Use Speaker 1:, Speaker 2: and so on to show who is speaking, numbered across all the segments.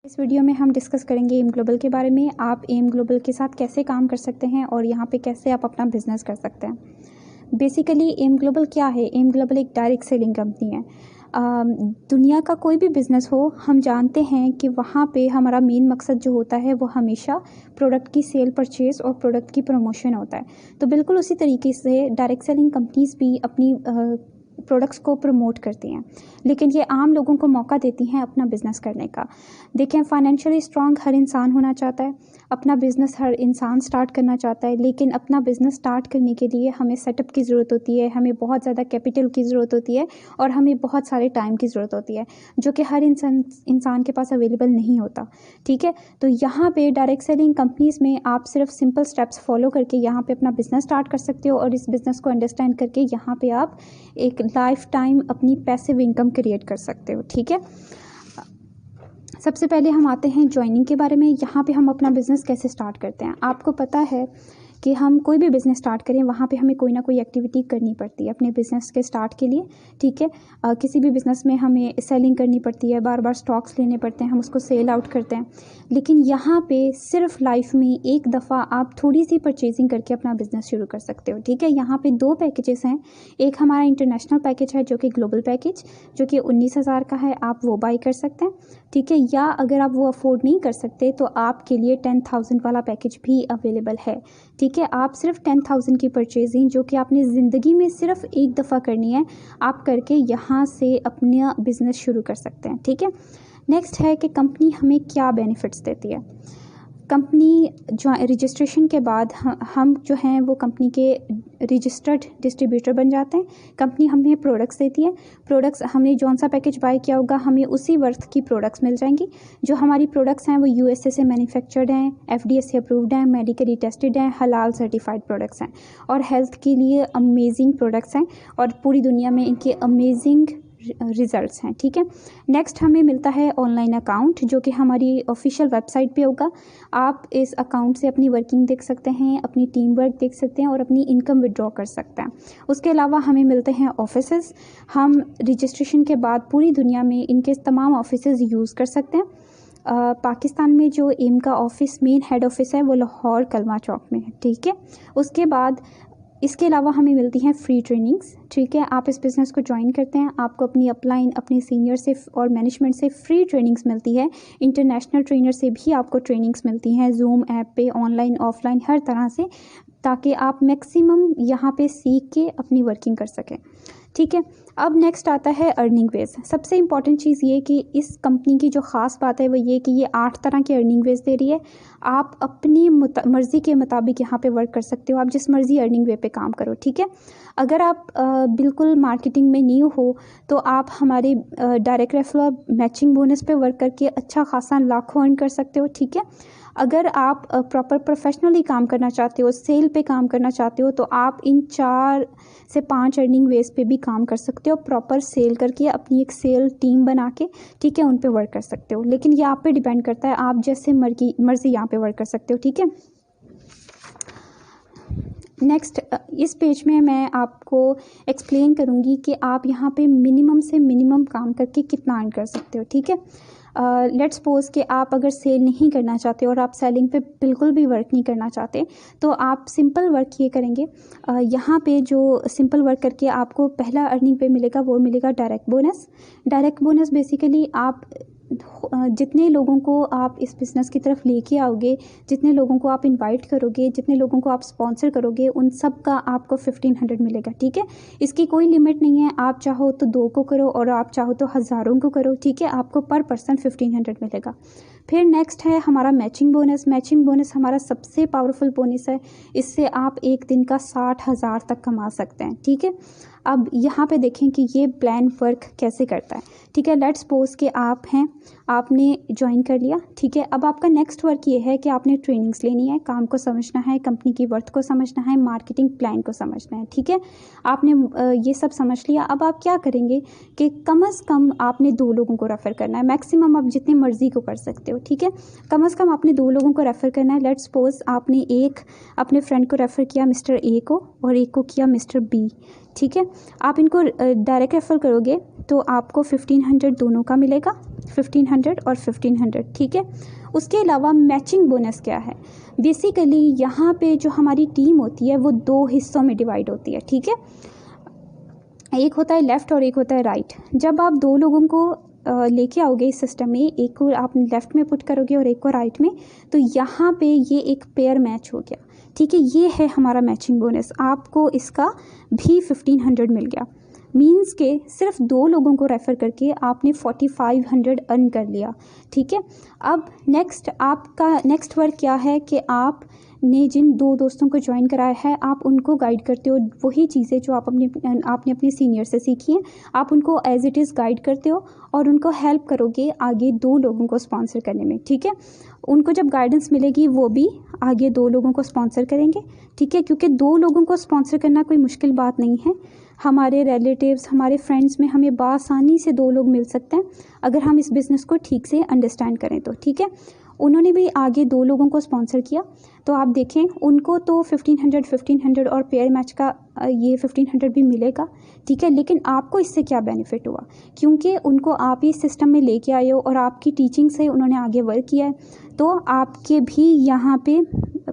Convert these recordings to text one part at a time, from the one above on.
Speaker 1: इस वीडियो में हम डिस्कस करेंगे एम ग्लोबल के बारे में। आप एम ग्लोबल के साथ कैसे काम कर सकते हैं और यहाँ पे कैसे आप अपना बिजनेस कर सकते हैं। बेसिकली एम ग्लोबल क्या है? एम ग्लोबल एक डायरेक्ट सेलिंग कंपनी है। दुनिया का कोई भी बिज़नेस हो, हम जानते हैं कि वहाँ पे हमारा मेन मकसद जो होता है वो हमेशा प्रोडक्ट की सेल परचेज़ और प्रोडक्ट की प्रमोशन होता है। तो बिल्कुल उसी तरीके से डायरेक्ट सेलिंग कंपनीज़ भी अपनी प्रोडक्ट्स को प्रमोट करती हैं, लेकिन ये आम लोगों को मौका देती हैं अपना बिज़नेस करने का। देखें, फाइनेंशियली स्ट्रांग हर इंसान होना चाहता है, अपना बिज़नेस हर इंसान स्टार्ट करना चाहता है, लेकिन अपना बिज़नेस स्टार्ट करने के लिए हमें सेटअप की ज़रूरत होती है, हमें बहुत ज़्यादा कैपिटल की ज़रूरत होती है और हमें बहुत सारे टाइम की ज़रूरत होती है, जो कि हर इंसान के पास अवेलेबल नहीं होता। ठीक है, तो यहाँ पे डायरेक्ट सेलिंग कंपनीज़ में आप सिर्फ सिंपल स्टेप्स फॉलो करके यहाँ पे अपना बिज़नेस स्टार्ट कर सकते हो और इस बिज़नेस को अंडरस्टैंड करके यहाँ पे आप एक लाइफ टाइम अपनी पैसिव इनकम क्रिएट कर सकते हो। ठीक है, सबसे पहले हम आते हैं ज्वाइनिंग के बारे में। यहाँ पे हम अपना बिज़नेस कैसे स्टार्ट करते हैं। आपको पता है कि हम कोई भी बिज़नेस स्टार्ट करें, वहाँ पे हमें कोई ना कोई एक्टिविटी करनी पड़ती है अपने बिज़नेस के स्टार्ट के लिए। ठीक है, किसी भी बिज़नेस में हमें सेलिंग करनी पड़ती है, बार बार स्टॉक्स लेने पड़ते हैं, हम उसको सेल आउट करते हैं। लेकिन यहाँ पे सिर्फ लाइफ में एक दफ़ा आप थोड़ी सी परचेजिंग करके अपना बिज़नेस शुरू कर सकते हो। ठीक है, यहाँ पे दो पैकेजेस हैं। एक हमारा इंटरनेशनल पैकेज है जो कि ग्लोबल पैकेज, जो कि 19,000 का है, आप वो बाई कर सकते हैं। ठीक है, या अगर आप वो अफोर्ड नहीं कर सकते तो आपके लिए 10,000 वाला पैकेज भी अवेलेबल है। ठीक है, आप सिर्फ 10,000 की परचेजिंग, जो कि आपने ज़िंदगी में सिर्फ एक दफ़ा करनी है, आप करके यहाँ से अपना बिज़नेस शुरू कर सकते हैं। ठीक है, नेक्स्ट है कि कंपनी हमें क्या बेनिफिट्स देती है। कंपनी जो रजिस्ट्रेशन के बाद हम जो हैं वो कंपनी के रजिस्टर्ड डिस्ट्रीब्यूटर बन जाते हैं। कंपनी हमें प्रोडक्ट्स देती है। प्रोडक्ट्स हमने जौन सा पैकेज बाय किया होगा, हमें उसी वर्थ की प्रोडक्ट्स मिल जाएंगी। जो हमारी प्रोडक्ट्स हैं वो यूएसए से मैन्युफैक्चर्ड हैं, एफडीए से अप्रूव्ड हैं, मेडिकली टेस्टेड हैं, हलाल सर्टिफाइड प्रोडक्ट्स हैं और हेल्थ के लिए अमेजिंग प्रोडक्ट्स हैं और पूरी दुनिया में इनके अमेजिंग रिजल्ट्स हैं। ठीक है, नेक्स्ट हमें मिलता है ऑनलाइन अकाउंट, जो कि हमारी ऑफिशियल वेबसाइट पे होगा। आप इस अकाउंट से अपनी वर्किंग देख सकते हैं, अपनी टीम वर्क देख सकते हैं और अपनी इनकम विड्रॉ कर सकते हैं। उसके अलावा हमें मिलते हैं ऑफिसेज़। हम रजिस्ट्रेशन के बाद पूरी दुनिया में इनके तमाम ऑफिसेज़ यूज़ कर सकते हैं। पाकिस्तान में जो एम का ऑफिस मेन हेड ऑफिस है वो लाहौर कलमा चौक में है। ठीक है, उसके बाद इसके अलावा हमें मिलती हैं फ्री ट्रेनिंग्स। ठीक है, आप इस बिज़नेस को ज्वाइन करते हैं, आपको अपनी अपलाइन अपने सीनियर से और मैनेजमेंट से फ्री ट्रेनिंग्स मिलती है। इंटरनेशनल ट्रेनर से भी आपको ट्रेनिंग्स मिलती हैं, जूम ऐप पे, ऑनलाइन ऑफलाइन हर तरह से, ताकि आप मैक्सिमम यहाँ पे सीख के अपनी वर्किंग कर सकें। ठीक है, अब नेक्स्ट आता है अर्निंग वेज। सबसे इंपॉर्टेंट चीज़ ये कि इस कंपनी की जो ख़ास बात है वो ये कि ये 8 तरह के अर्निंग वेज दे रही है। आप अपनी मर्ज़ी के मुताबिक यहाँ पे वर्क कर सकते हो, आप जिस मर्ज़ी अर्निंग वे पे काम करो। ठीक है, अगर आप बिल्कुल मार्केटिंग में न्यू हो तो आप हमारे डायरेक्ट रेफरल मैचिंग बोनस पे वर्क करके अच्छा खासा लाखों अर्न कर सकते हो। ठीक है, अगर आप प्रॉपर प्रोफेशनली काम करना चाहते हो, सेल पे काम करना चाहते हो, तो आप इन 4 से 5 अर्निंग वेज पे भी काम कर सकते हो, प्रॉपर सेल करके अपनी एक सेल टीम बना के। ठीक है, उन पे वर्क कर सकते हो, लेकिन ये आप पे डिपेंड करता है, आप जैसे मर्जी यहाँ पे वर्क कर सकते हो। ठीक है, नेक्स्ट इस पेज में मैं आपको एक्सप्लेन करूँगी कि आप यहाँ पे मिनिमम से मिनिमम काम करके कितना अर्न कर सकते हो। ठीक है, लेट्स सपोज कि आप अगर सेल नहीं करना चाहते और आप सेलिंग पे बिल्कुल भी वर्क नहीं करना चाहते, तो आप सिंपल वर्क ये करेंगे। यहाँ पे जो सिंपल वर्क करके आपको पहला अर्निंग पे मिलेगा वो मिलेगा direct bonus. Direct bonus basically आप जितने लोगों को आप इस बिज़नेस की तरफ लेके आओगे, जितने लोगों को आप इनवाइट करोगे, जितने लोगों को आप स्पॉन्सर करोगे, उन सब का आपको 1500 मिलेगा। ठीक है, इसकी कोई लिमिट नहीं है, आप चाहो तो 2 को करो और आप चाहो तो हज़ारों को करो। ठीक है, आपको पर पर्सन 1500 मिलेगा। फिर नेक्स्ट है हमारा मैचिंग बोनस। मैचिंग बोनस हमारा सबसे पावरफुल बोनस है, इससे आप एक दिन का 60,000 तक कमा सकते हैं। ठीक है, अब यहाँ पे देखें कि ये प्लान वर्क कैसे करता है। ठीक है, लेट्स सपोज कि आप हैं, आपने ज्वाइन कर लिया। ठीक है, अब आपका नेक्स्ट वर्क ये है कि आपने ट्रेनिंग्स लेनी है, काम को समझना है, कंपनी की वर्थ को समझना है, मार्केटिंग प्लान को समझना है। ठीक है, आपने ये सब समझ लिया। अब आप क्या करेंगे कि कम से कम आपने 2 लोगों को रेफ़र करना है, मैक्सिमम आप जितने मर्जी को कर सकते हो। ठीक है, कम से कम आपने 2 लोगों को रेफ़र करना है। लेट्स सपोज आपने एक अपने फ्रेंड को रेफ़र किया मिस्टर ए को और एक को किया मिस्टर बी। ठीक है, आप इनको डायरेक्ट रेफ़र करोगे तो आपको 1500 दोनों का मिलेगा। 1500 और 1500, ठीक है। उसके अलावा मैचिंग बोनस क्या है? बेसिकली यहाँ पे जो हमारी टीम होती है वो 2 हिस्सों में डिवाइड होती है, ठीक है। एक होता है लेफ़्ट और एक होता है राइट। जब आप 2 लोगों को लेके आओगे इस सिस्टम में, एक को आप लेफ़्ट में पुट करोगे और एक को राइट में, तो यहाँ पे ये एक पेयर मैच हो गया, ठीक है। ये है हमारा मैचिंग बोनस। आपको इसका भी 1500 मिल गया। मीन्स के सिर्फ 2 लोगों को रेफ़र करके आपने 4500 अर्न कर लिया, ठीक है। अब आपका नेक्स्ट वर्क क्या है कि आपने जिन 2 दोस्तों को ज्वाइन कराया है, आप उनको गाइड करते हो। वही चीज़ें जो आपने अपने सीनियर से सीखी हैं, आप उनको एज इट इज़ गाइड करते हो और उनको हेल्प करोगे आगे 2 लोगों को स्पॉन्सर करने में, ठीक है। उनको जब गाइडेंस मिलेगी वो भी आगे 2 लोगों को स्पॉन्सर करेंगे, ठीक है। क्योंकि 2 लोगों को स्पॉन्सर करना कोई मुश्किल बात नहीं है। हमारे रिलेटिव्स, हमारे फ्रेंड्स में हमें बासानी से 2 लोग मिल सकते हैं अगर हम इस बिज़नेस को ठीक से अंडरस्टैंड करें तो, ठीक है। उन्होंने भी आगे 2 लोगों को स्पॉन्सर किया, तो आप देखें उनको तो 1500 और पेयर मैच का ये 1500 भी मिलेगा, ठीक है। लेकिन आपको इससे क्या बेनिफिट हुआ? क्योंकि उनको आप ही सिस्टम में लेके आए हो और आपकी टीचिंग से उन्होंने आगे वर्क किया है, तो आपके भी यहाँ पे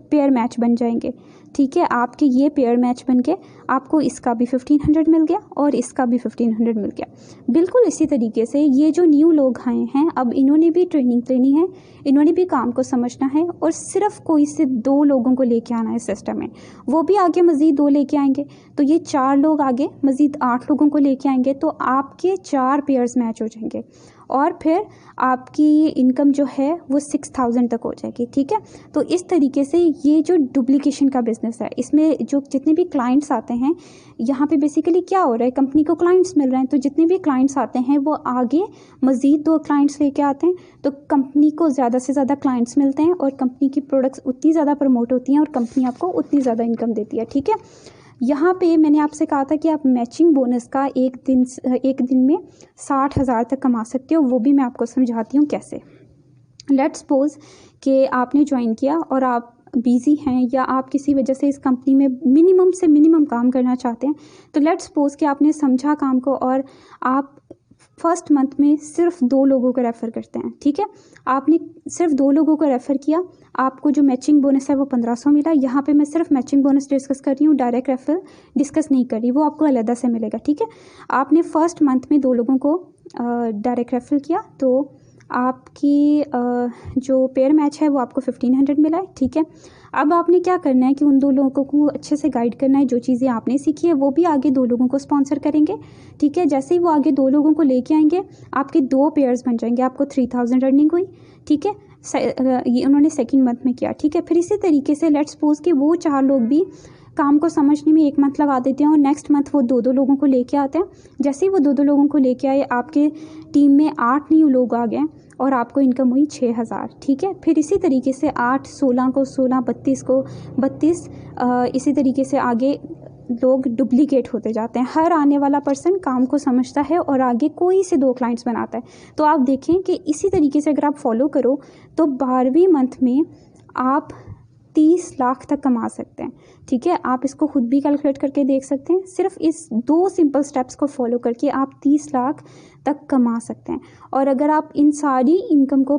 Speaker 1: पेयर मैच बन जाएंगे, ठीक है। आपके ये पेयर मैच बन के आपको इसका भी 1500 मिल गया और इसका भी 1500 मिल गया। बिल्कुल इसी तरीके से ये जो न्यू लोग आए हैं, अब इन्होंने भी ट्रेनिंग लेनी है, इन्होंने भी काम को समझना है और सिर्फ कोई से 2 लोगों को लेके आना है सिस्टम में। वो भी आगे मज़ीद 2 लेके आएंगे, तो ये 4 लोग आगे मज़ीद 8 लोगों को लेके आएंगे, तो आपके 4 पेयर्स मैच हो जाएंगे और फिर आपकी इनकम जो है वो 6000 तक हो जाएगी, ठीक है। तो इस तरीके से ये जो डुप्लीकेशन का बिज़नेस है, इसमें जो जितने भी क्लाइंट्स आते हैं, यहाँ पे बेसिकली क्या हो रहा है, कंपनी को क्लाइंट्स मिल रहे हैं, तो जितने भी क्लाइंट्स आते हैं वो आगे मज़ीद 2 क्लाइंट्स लेके आते हैं, तो कंपनी को ज़्यादा से ज़्यादा क्लाइंट्स मिलते हैं और कंपनी की प्रोडक्ट्स उतनी ज़्यादा प्रमोट होती हैं और कंपनी आपको उतनी ज़्यादा इनकम देती है, ठीक है। यहाँ पे मैंने आपसे कहा था कि आप मैचिंग बोनस का एक दिन में 60,000 तक कमा सकते हो। वो भी मैं आपको समझाती हूँ कैसे। लेट्स सपोज कि आपने ज्वाइन किया और आप बिज़ी हैं या आप किसी वजह से इस कंपनी में मिनिमम से मिनिमम काम करना चाहते हैं, तो लेट्स सपोज कि आपने समझा काम को और आप फर्स्ट मंथ में सिर्फ 2 लोगों को रेफ़र करते हैं, ठीक है। आपने सिर्फ 2 लोगों को रेफ़र किया, आपको जो मैचिंग बोनस है वो 1500 मिला। यहाँ पे मैं सिर्फ मैचिंग बोनस डिस्कस कर रही हूँ, डायरेक्ट रेफर डिस्कस नहीं कर रही, वो आपको अलग से मिलेगा, ठीक है। आपने फर्स्ट मंथ में 2 लोगों को डायरेक्ट रेफर किया, तो आपकी जो पेयर मैच है वो आपको 1500 मिला है, ठीक है। अब आपने क्या करना है कि उन 2 लोगों को अच्छे से गाइड करना है, जो चीज़ें आपने सीखी है वो भी आगे 2 लोगों को स्पॉन्सर करेंगे, ठीक है। जैसे ही वो आगे 2 लोगों को लेके आएंगे, आपके 2 पेयर्स बन जाएंगे, आपको 3000 अर्निंग हुई, ठीक है। ये उन्होंने सेकेंड मंथ में किया, ठीक है। फिर इसी तरीके से लेट्स सपोज कि वो 4 लोग भी काम को समझने में 1 मंथ लगा देते हैं और नेक्स्ट मंथ वो 2 लोगों को लेके आते हैं। जैसे ही वो 2 लोगों को लेके आए, आपके टीम में 8 न्यू लोग आ गए और आपको इनकम हुई 6000, ठीक है। फिर इसी तरीके से 8, 16 को 16, 32 को 32, इसी तरीके से आगे लोग डुप्लीकेट होते जाते हैं। हर आने वाला पर्सन काम को समझता है और आगे कोई से 2 क्लाइंट्स बनाता है। तो आप देखें कि इसी तरीके से अगर आप फॉलो करो तो 12वें मंथ में आप 30 लाख तक कमा सकते हैं, ठीक है। आप इसको खुद भी कैलकुलेट करके देख सकते हैं। सिर्फ इस 2 सिंपल स्टेप्स को फॉलो करके आप 30 लाख तक कमा सकते हैं। और अगर आप इन सारी इनकम को